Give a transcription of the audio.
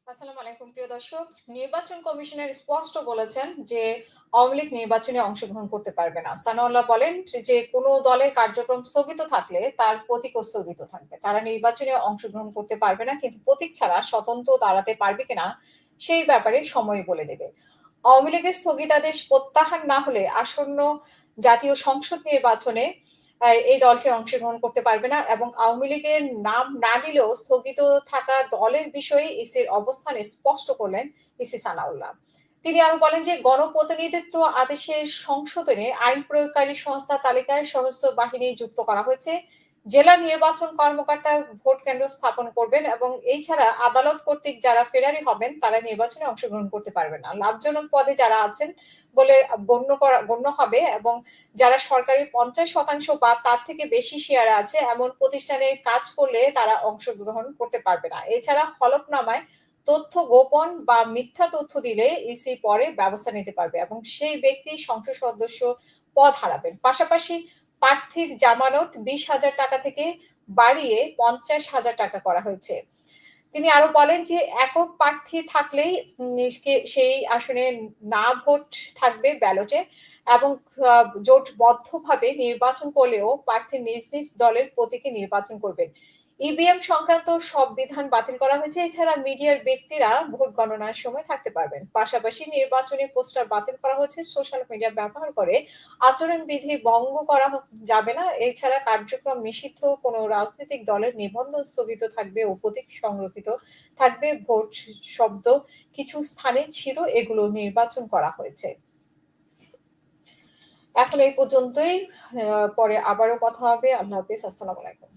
আসসালামু আলাইকুম প্রিয় দর্শক। নির্বাচন কমিশনার স্পষ্ট বলেছেন যে আওয়ামী লীগ নির্বাচনে অংশগ্রহণ করতে পারবে না। সানাউল্লাহ বলেন যে কোনো দলের কার্যক্রম স্থগিত থাকলে তার প্রতীকও স্থগিত থাকবে। তারা নির্বাচনে অংশগ্রহণ করতে পারবে না, কিন্তু প্রতীক ছাড়া স্বতন্ত্র দাঁড়াতে পারবে কিনা সেই ব্যাপারে সময় বলে দেবে। আওয়ামী লীগের স্থগিতাদেশ প্রত্যাহার না হলে আসন্ন জাতীয় সংসদ নির্বাচনে এই দলটি অংশগ্রহণ করতে পারবে না এবং আওয়ামী লীগের নাম না নিলেও স্থগিত থাকা দলের বিষয়ে ইসির অবস্থান স্পষ্ট করলেন ইসি সানাউল্লাহ। তিনি আরো বলেন যে গণপ্রতিনিধিত্ব আদেশের সংশোধনে আইন প্রয়োগকারী সংস্থা তালিকায় সশস্ত্র বাহিনী যুক্ত করা হয়েছে। জেলা নির্বাচন কর্মকর্তা ভোট কেন্দ্র স্থাপন করবেন এবং এই ছাড়া আদালত কর্তৃক যারা ফেরারি হবেন তারা নির্বাচনে অংশগ্রহণ করতে পারবেন না। লাভজনক পদে যারা আছেন বলে গণ্য হবে এবং যারা সরকারি ৫০% বা তার থেকে বেশি শেয়ারে আছে এমন প্রতিষ্ঠানে কাজ করলে তারা অংশগ্রহণ করতে পারবে না। এছাড়া হলফনামায় তথ্য গোপন বা মিথ্যা তথ্য দিলে ইসি পরে ব্যবস্থা নিতে পারবে এবং সেই ব্যক্তি সংসদ সদস্য পদ হারাবেন। পাশাপাশি প্রার্থীর জামানত ২০,০০০ টাকা থেকে বাড়িয়ে ৫০,০০০ টাকা করা হয়েছে। তিনি আরো বলেন যে একক প্রার্থী থাকলেই সেই আসনে না ভোট থাকবে ব্যালটে এবং জোটবদ্ধভাবে নির্বাচন করলেও প্রার্থী নিজ নিজ দলের প্রতীকে নির্বাচন করবেন। ইভিএম সংক্রান্ত সব বিধান বাতিল করা হয়েছে। এছাড়া মিডিয়ার ব্যক্তিরা ভোট গণনার সময় থাকতে পারবেন। পাশাপাশি নির্বাচনী পোস্টার বাতিল করা হয়েছে। সোশ্যাল মিডিয়া ব্যবহার করে আচরণবিধি ভঙ্গ করা যাবে না। এছাড়া কার্যক্রম নিষিদ্ধ কোনো রাজনৈতিক দলের নিবন্ধন স্থগিত থাকবে ও প্রতীক সংরক্ষিত থাকবে। ভোট শব্দ কিছু স্থানে ছিল, এগুলো নির্বাচন করা হয়েছে। এখন এই পর্যন্তই। পরে আবারও কথা হবে। আল্লাহ হাফেজ। আসসালামু আলাইকুম।